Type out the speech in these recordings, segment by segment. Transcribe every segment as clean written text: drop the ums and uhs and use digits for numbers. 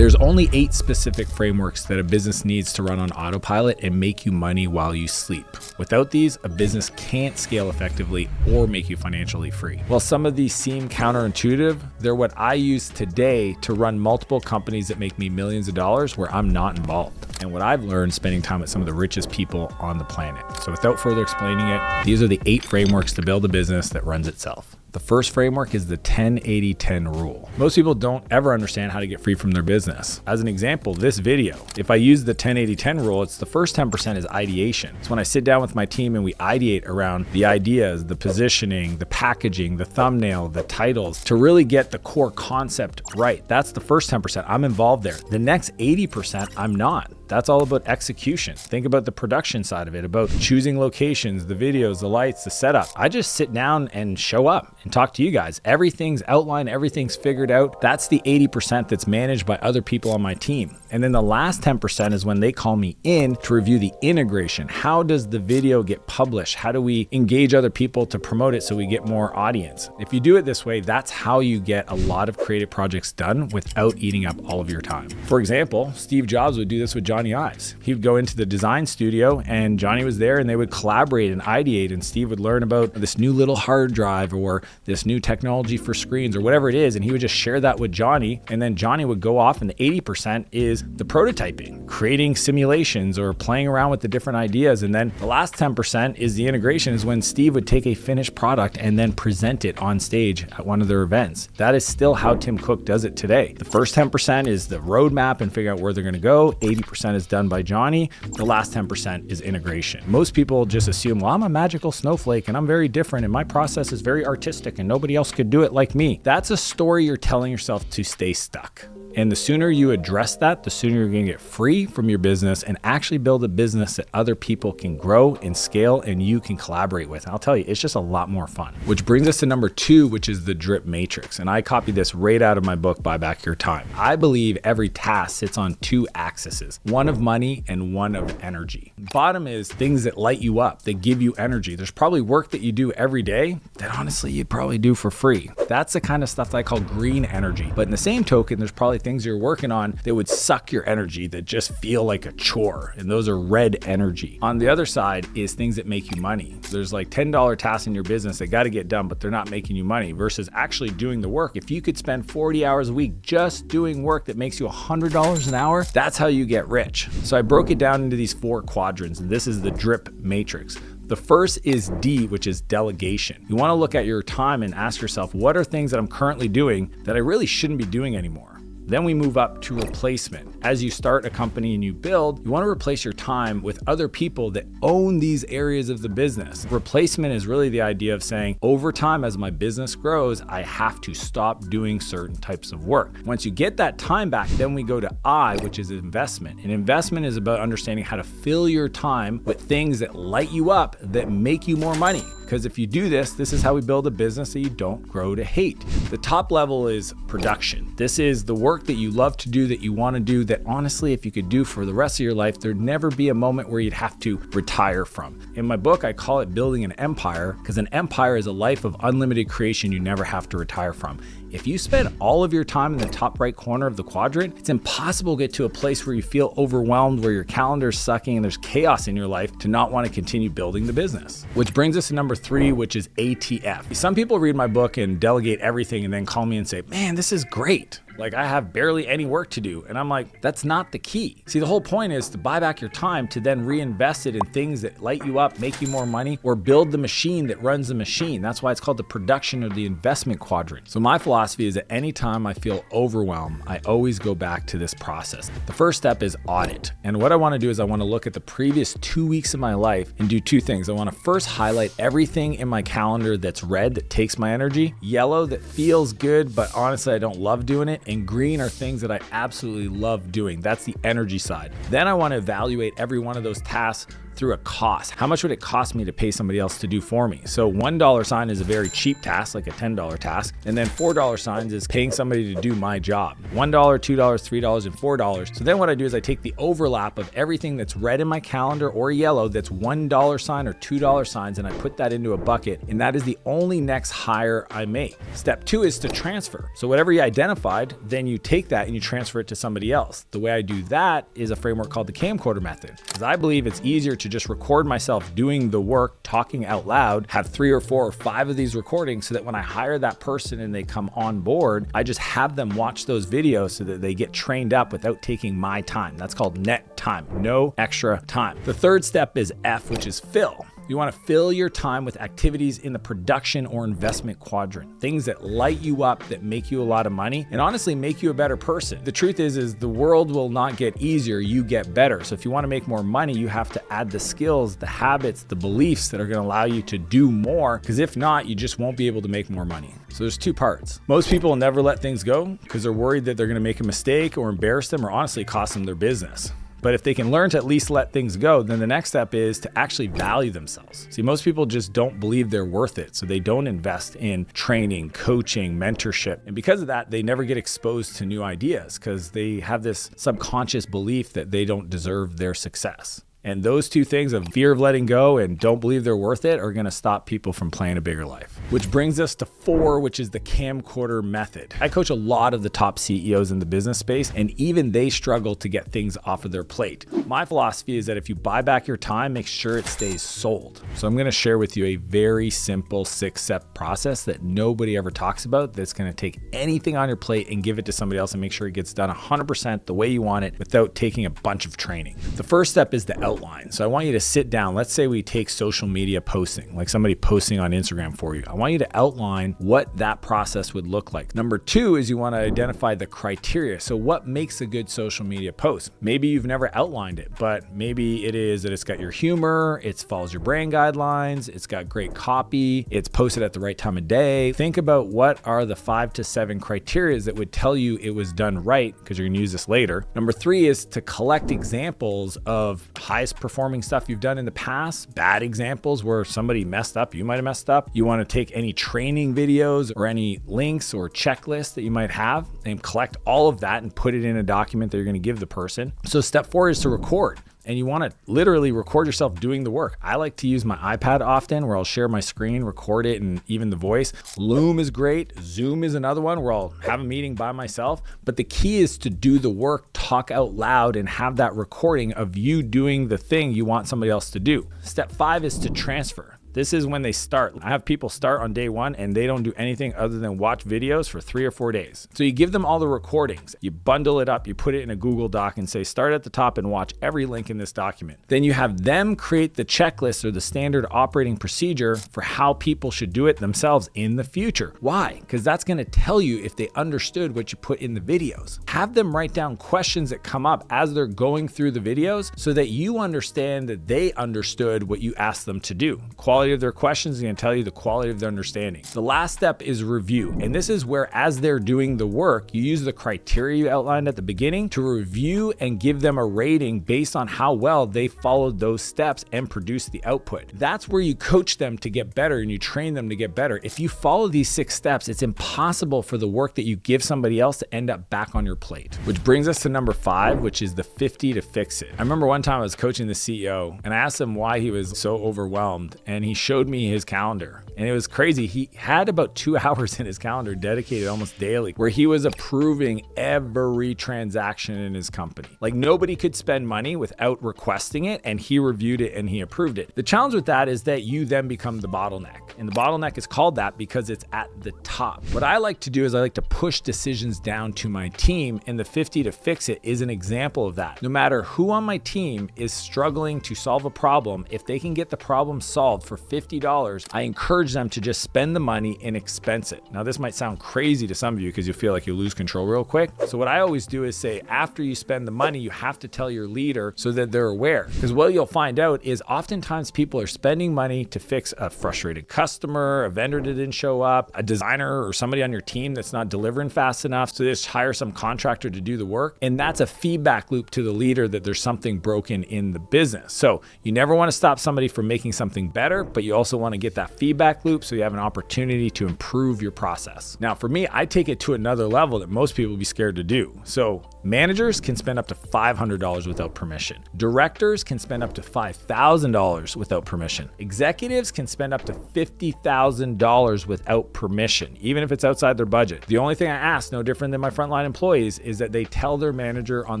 There's only 8 specific frameworks that a business needs to run on autopilot and make you money while you sleep. Without these, a business can't scale effectively or make you financially free. While some of these seem counterintuitive, they're what I use today to run multiple companies that make me millions of dollars where I'm not involved, and what I've learned spending time with some of the richest people on the planet. So without further explaining it, these are the 8 frameworks to build a business that runs itself. The first framework is the 10-80-10 rule. Most people don't ever understand how to get free from their business. As an example, this video, if I use the 10-80-10 rule, it's the first 10% is ideation. It's when I sit down with my team and we ideate around the ideas, the positioning, the packaging, the thumbnail, the titles, to really get the core concept right. That's the first 10%. I'm involved there. The next 80%, I'm not. That's all about execution. Think about the production side of it, about choosing locations, the videos, the lights, the setup. I just sit down and show up and talk to you guys. Everything's outlined, everything's figured out. That's the 80% that's managed by other people on my team. And then the last 10% is when they call me in to review the integration. How does the video get published? How do we engage other people to promote it so we get more audience? If you do it this way, that's how you get a lot of creative projects done without eating up all of your time. For example, Steve Jobs would do this with Johnny Ives. He would go into the design studio and Johnny was there and they would collaborate and ideate, and Steve would learn about this new little hard drive or this new technology for screens or whatever it is, and he would just share that with Johnny, and then Johnny would go off, and the 80% is the prototyping, creating simulations or playing around with the different ideas, and then the last 10% is the integration, is when Steve would take a finished product and then present it on stage at one of their events. That is still how Tim Cook does it today. The first 10% is the roadmap and figure out where they're going to go. 80% is done by Johnny. The last 10% is integration. Most people just assume, well, I'm a magical snowflake and I'm very different and my process is very artistic and nobody else could do it like me. That's a story you're telling yourself to stay stuck. And the sooner you address that, the sooner you're going to get free from your business and actually build a business that other people can grow and scale and you can collaborate with. And I'll tell you, it's just a lot more fun. Which brings us to number 2, which is the drip matrix. And I copied this right out of my book, Buy Back Your Time. I believe every task sits on 2 axes, one of money and one of energy. Bottom is things that light you up, that give you energy. There's probably work that you do every day that honestly you'd probably do for free. That's the kind of stuff that I call green energy. But in the same token, there's probably things you're working on that would suck your energy, that just feel like a chore, and those are red energy. On the other side is things that make you money. There's like $10 tasks in your business that got to get done, but they're not making you money, versus actually doing the work. If you could spend 40 hours a week just doing work that makes you $100 an hour, that's how you get rich. So I broke it down into these 4 quadrants, and this is the drip matrix. The first is D, which is delegation. You want to look at your time and ask yourself, what are things that I'm currently doing that I really shouldn't be doing anymore? Then we move up to replacement. As you start a company and you build, you want to replace your time with other people that own these areas of the business. Replacement is really the idea of saying, over time, as my business grows, I have to stop doing certain types of work. Once you get that time back, then we go to I, which is investment. And investment is about understanding how to fill your time with things that light you up, that make you more money. Because if you do this, this is how we build a business that you don't grow to hate. The top level is production. This is the work that you love to do, that you want to do, that honestly, if you could do for the rest of your life, there'd never be a moment where you'd have to retire from. In my book, I call it building an empire, because an empire is a life of unlimited creation you never have to retire from. If you spend all of your time in the top right corner of the quadrant, it's impossible to get to a place where you feel overwhelmed, where your calendar's sucking and there's chaos in your life, to not want to continue building the business. Which brings us to number 3, which is ATF. Some people read my book and delegate everything and then call me and say, man, this is great. Like, I have barely any work to do. And I'm like, that's not the key. See, the whole point is to buy back your time to then reinvest it in things that light you up, make you more money, or build the machine that runs the machine. That's why it's called the production or the investment quadrant. So my philosophy is that anytime I feel overwhelmed, I always go back to this process. The first step is audit. And what I want to do is I want to look at the previous 2 weeks of my life and do 2 things. I want to first highlight everything in my calendar that's red, that takes my energy, yellow, that feels good, but honestly, I don't love doing it, and green are things that I absolutely love doing. That's the energy side. Then I want to evaluate every one of those tasks through a cost. How much would it cost me to pay somebody else to do for me? So $1 sign is a very cheap task, like a $10 task. And then $4 signs is paying somebody to do my job. $1, $2, $3, and $4. So then what I do is I take the overlap of everything that's red in my calendar or yellow that's $1 sign or $2 signs, and I put that into a bucket, and that is the only next hire I make. Step 2 is to transfer. So whatever you identified, then you take that and you transfer it to somebody else. The way I do that is a framework called the camcorder method, because I believe it's easier to just record myself doing the work, talking out loud, have 3 or 4 or 5 of these recordings so that when I hire that person and they come on board, I just have them watch those videos so that they get trained up without taking my time. That's called net time, no extra time. The third step is F, which is fill. You want to fill your time with activities in the production or investment quadrant, things that light you up, that make you a lot of money, and honestly make you a better person. The truth is the world will not get easier, you get better. So if you want to make more money, you have to add the skills, the habits, the beliefs that are going to allow you to do more, because if not, you just won't be able to make more money. So there's 2 parts. Most people will never let things go because they're worried that they're going to make a mistake or embarrass them or honestly cost them their business. But if they can learn to at least let things go, then the next step is to actually value themselves. See, most people just don't believe they're worth it. So they don't invest in training, coaching, mentorship. And because of that, they never get exposed to new ideas because they have this subconscious belief that they don't deserve their success. And those 2 things of fear of letting go and don't believe they're worth it are going to stop people from playing a bigger life. Which brings us to 4, which is the camcorder method. I coach a lot of the top CEOs in the business space, and even they struggle to get things off of their plate. My philosophy is that if you buy back your time, make sure it stays sold. So I'm going to share with you a very simple 6-step process that nobody ever talks about that's going to take anything on your plate and give it to somebody else and make sure it gets done 100% the way you want it without taking a bunch of training. The first step is the outline. So I want you to sit down. Let's say we take social media posting, like somebody posting on Instagram for you. I want you to outline what that process would look like. Number 2 is you want to identify the criteria. So what makes a good social media post? Maybe you've never outlined it, but maybe it is that it's got your humor, it follows your brand guidelines, it's got great copy, it's posted at the right time of day. Think about what are the 5 to 7 criteria that would tell you it was done right, because you're going to use this later. Number 3 is to collect examples of highest performing stuff you've done in the past, bad examples where somebody messed up, you might have messed up. You want to take any training videos or any links or checklists that you might have and collect all of that and put it in a document that you're going to give the person. So step 4 is to record. And you want to literally record yourself doing the work. I like to use my iPad often where I'll share my screen, record it, and even the voice. Loom is great. Zoom is another one where I'll have a meeting by myself. But the key is to do the work, talk out loud, and have that recording of you doing the thing you want somebody else to do. Step 5 is to transfer. This is when they start. I have people start on day 1 and they don't do anything other than watch videos for 3 or 4 days. So you give them all the recordings, you bundle it up, you put it in a Google Doc and say, start at the top and watch every link in this document. Then you have them create the checklist or the standard operating procedure for how people should do it themselves in the future. Why? Because that's going to tell you if they understood what you put in the videos. Have them write down questions that come up as they're going through the videos so that you understand that they understood what you asked them to do. Quality of their questions is going to tell you the quality of their understanding. The last step is review. And this is where, as they're doing the work, you use the criteria you outlined at the beginning to review and give them a rating based on how well they followed those steps and produced the output. That's where you coach them to get better and you train them to get better. If you follow these 6 steps, it's impossible for the work that you give somebody else to end up back on your plate. Which brings us to number 5, which is the 50 to fix it. I remember one time I was coaching the CEO and I asked him why he was so overwhelmed, and he showed me his calendar. And it was crazy. He had about 2 hours in his calendar dedicated almost daily where he was approving every transaction in his company. Like nobody could spend money without requesting it, and he reviewed it and he approved it. The challenge with that is that you then become the bottleneck. And the bottleneck is called that because it's at the top. What I like to do is I like to push decisions down to my team, and the 50 to fix it is an example of that. No matter who on my team is struggling to solve a problem, if they can get the problem solved for $50, I encourage them to just spend the money and expense it. Now, this might sound crazy to some of you because you feel like you lose control real quick. So what I always do is say, after you spend the money, you have to tell your leader so that they're aware. Because what you'll find out is oftentimes people are spending money to fix a frustrated customer, a vendor that didn't show up, a designer or somebody on your team that's not delivering fast enough. So they just hire some contractor to do the work. And that's a feedback loop to the leader that there's something broken in the business. So you never want to stop somebody from making something better, but you also want to get that feedback loop so you have an opportunity to improve your process. Now, for me, I take it to another level that most people would be scared to do. So managers can spend up to $500 without permission. Directors can spend up to $5,000 without permission. Executives can spend up to $50,000 without permission, even if it's outside their budget. The only thing I ask, no different than my frontline employees, is that they tell their manager on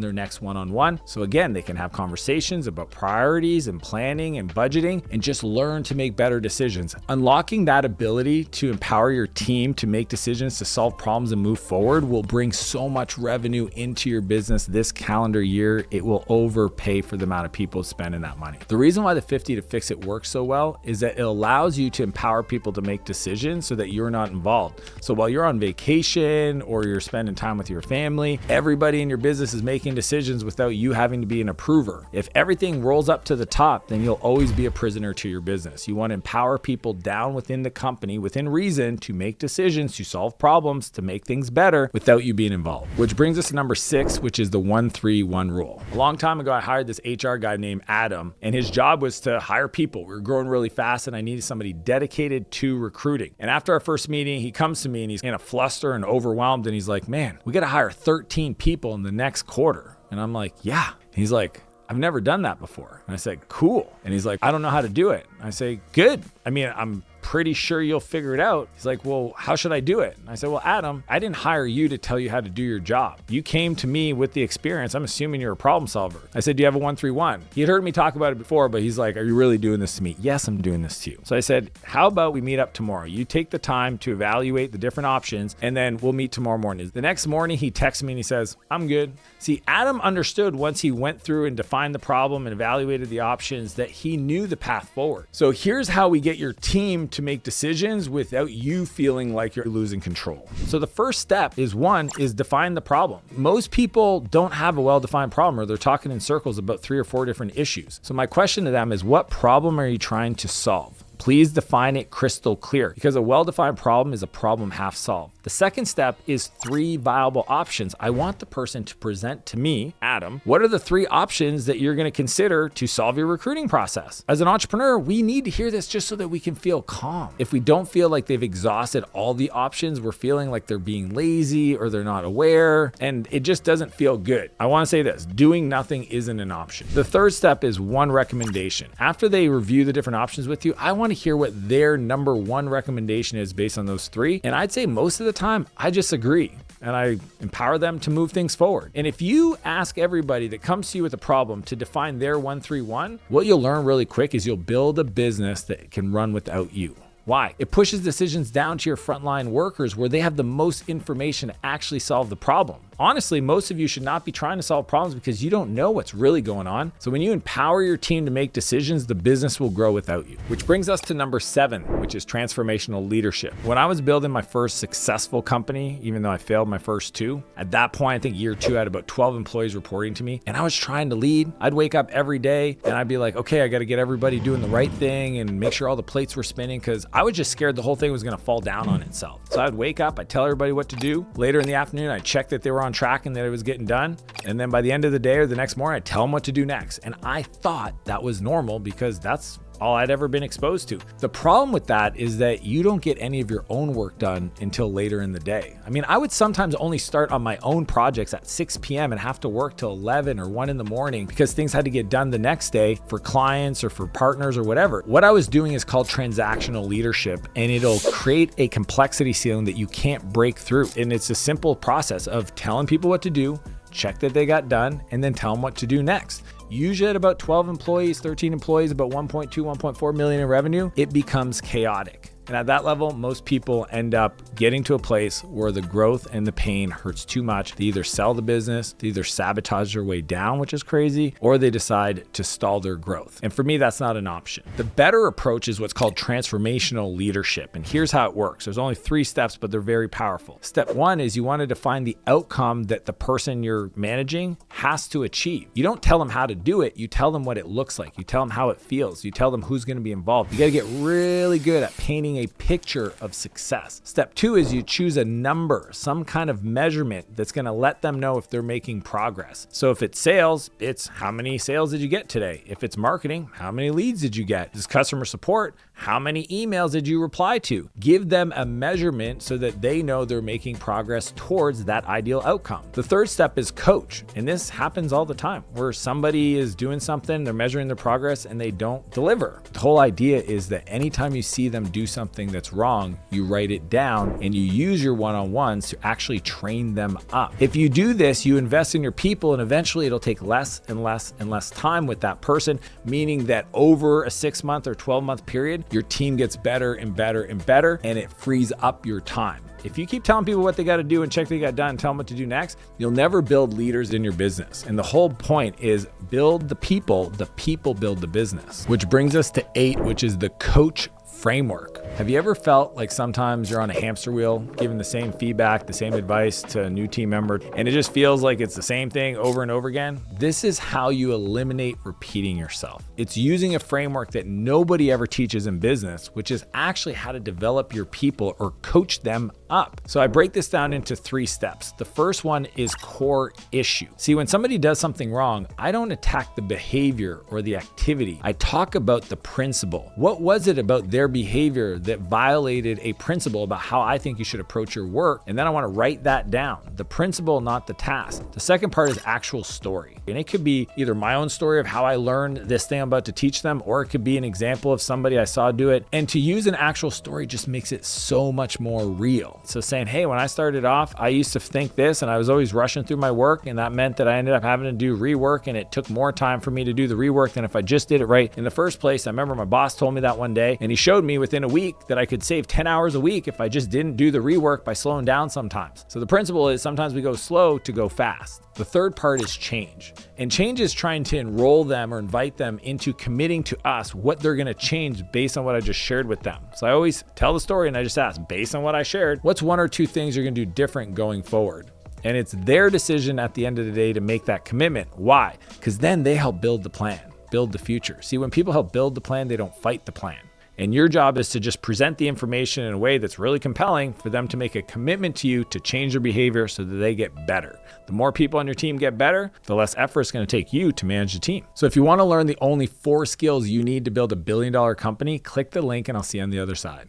their next one-on-one. So again, they can have conversations about priorities and planning and budgeting and just learn to make better decisions. Unlocking that ability to empower your team to make decisions, to solve problems and move forward will bring so much revenue into your business this calendar year. It will overpay for the amount of people spending that money. The reason why the 50 to fix it works so well is that it allows you to empower people to make decisions so that you're not involved. So while you're on vacation or you're spending time with your family, everybody in your business is making decisions without you having to be an approver. If everything rolls up to the top, then you'll always be a prisoner to your business. You want to empower people down within the company, within reason, to make decisions, to solve problems, to make things better without you being involved. Which brings us to number 6, which is the 1-3-1 rule. A long time ago, I hired this HR guy named Adam, and his job was to hire people. We were growing really fast, and I needed somebody dedicated to recruiting. And after our first meeting, he comes to me and he's in a fluster and overwhelmed, and he's like, man, we got to hire 13 people in the next quarter. And I'm like, yeah. And he's like, I've never done that before. And I said, cool. And he's like, I don't know how to do it. And I say, good. I mean, I'm pretty sure you'll figure it out. He's like, well, how should I do it? And I said, well, Adam, I didn't hire you to tell you how to do your job. You came to me with the experience. I'm assuming you're a problem solver. I said, do you have a 1-3-1? He had heard me talk about it before, but he's like, are you really doing this to me? Yes, I'm doing this to you. So I said, how about we meet up tomorrow? You take the time to evaluate the different options, and then we'll meet tomorrow morning. The next morning, he texts me and he says, I'm good. See, Adam understood once he went through and defined the problem and evaluated the options that he knew the path forward. So here's how we get your team to make decisions without you feeling like you're losing control. So the first step is define the problem. Most people don't have a well-defined problem, or they're talking in circles about 3 or 4 different issues. So my question to them is, what problem are you trying to solve? Please define it crystal clear, because a well-defined problem is a problem half solved. The second step is 3 viable options. I want the person to present to me, Adam, what are the 3 options that you're going to consider to solve your recruiting process? As an entrepreneur, we need to hear this just so that we can feel calm. If we don't feel like they've exhausted all the options, we're feeling like they're being lazy or they're not aware, and it just doesn't feel good. I want to say this, doing nothing isn't an option. The third step is 1 recommendation. After they review the different options with you, I want to hear what their number 1 recommendation is based on those 3. And I'd say most of the time, I just agree and I empower them to move things forward. And if you ask everybody that comes to you with a problem to define their 1-3-1, what you'll learn really quick is you'll build a business that can run without you. Why? It pushes decisions down to your frontline workers where they have the most information to actually solve the problem. Honestly, most of you should not be trying to solve problems because you don't know what's really going on. So when you empower your team to make decisions, the business will grow without you. Which brings us to number 7, which is transformational leadership. When I was building my first successful company, even though I failed my first 2, at that point, I think year 2, I had about 12 employees reporting to me, and I was trying to lead. I'd wake up every day and I'd be like, okay, I got to get everybody doing the right thing and make sure all the plates were spinning, because I was just scared the whole thing was going to fall down on itself. So I'd wake up, I'd tell everybody what to do. Later in the afternoon, I'd check that they were on track and that it was getting done. And then by the end of the day or the next morning, I'd tell them what to do next. And I thought that was normal because that's all I'd ever been exposed to. The problem with that is that you don't get any of your own work done until later in the day. I mean, I would sometimes only start on my own projects at 6 p.m. and have to work till 11 or 1 in the morning because things had to get done the next day for clients or for partners or whatever. What I was doing is called transactional leadership, and it'll create a complexity ceiling that you can't break through. And it's a simple process of telling people what to do, check that they got done, and then tell them what to do next. usually at about 12 employees, 13 employees, about 1.2, 1.4 million in revenue, it becomes chaotic. And at that level, most people end up getting to a place where the growth and the pain hurts too much. They either sell the business, they either sabotage their way down, which is crazy, or they decide to stall their growth. And for me, that's not an option. The better approach is what's called transformational leadership. And here's how it works. There's only 3 steps, but they're very powerful. Step 1 is you want to define the outcome that the person you're managing has to achieve. You don't tell them how to do it. You tell them what it looks like. You tell them how it feels. You tell them who's going to be involved. You got to get really good at painting a picture of success. Step 2 is you choose a number, some kind of measurement that's going to let them know if they're making progress. So if it's sales, it's how many sales did you get today? If it's marketing, how many leads did you get? If it's customer support, how many emails did you reply to? Give them a measurement so that they know they're making progress towards that ideal outcome. The third step is coach. And this happens all the time where somebody is doing something, they're measuring their progress and they don't deliver. The whole idea is that anytime you see them do something that's wrong, you write it down and you use your one-on-ones to actually train them up. If you do this, you invest in your people and eventually it'll take less and less and less time with that person, meaning that over a 6-month or 12-month period, your team gets better and better and better, and it frees up your time. If you keep telling people what they got to do and check they got done and tell them what to do next, you'll never build leaders in your business. And the whole point is build the people build the business. Which brings us to 8, which is the coach framework. Have you ever felt like sometimes you're on a hamster wheel, giving the same feedback, the same advice to a new team member, and it just feels like it's the same thing over and over again? This is how you eliminate repeating yourself. It's using a framework that nobody ever teaches in business, which is actually how to develop your people or coach them up. So I break this down into 3 steps. The first one is core issue. See, when somebody does something wrong, I don't attack the behavior or the activity. I talk about the principle. What was it about their behavior that violated a principle about how I think you should approach your work? And then I want to write that down. The principle, not the task. The second part is actual story. And it could be either my own story of how I learned this thing I'm about to teach them, or it could be an example of somebody I saw do it. And to use an actual story just makes it so much more real. So saying, hey, when I started off, I used to think this and I was always rushing through my work, and that meant that I ended up having to do rework, and it took more time for me to do the rework than if I just did it right in the first place. I remember my boss told me that one day, and he showed me within a week that I could save 10 hours a week if I just didn't do the rework by slowing down sometimes. So the principle is sometimes we go slow to go fast. The third part is change. And change is trying to enroll them or invite them into committing to us what they're going to change based on what I just shared with them. So I always tell the story and I just ask, based on what I shared, what's 1 or 2 things you're going to do different going forward? And it's their decision at the end of the day to make that commitment. Why? Because then they help build the plan, build the future. See, when people help build the plan, they don't fight the plan. And your job is to just present the information in a way that's really compelling for them to make a commitment to you to change their behavior so that they get better. The more people on your team get better, the less effort it's going to take you to manage the team. So if you want to learn the only 4 skills you need to build a $1 billion company, click the link and I'll see you on the other side.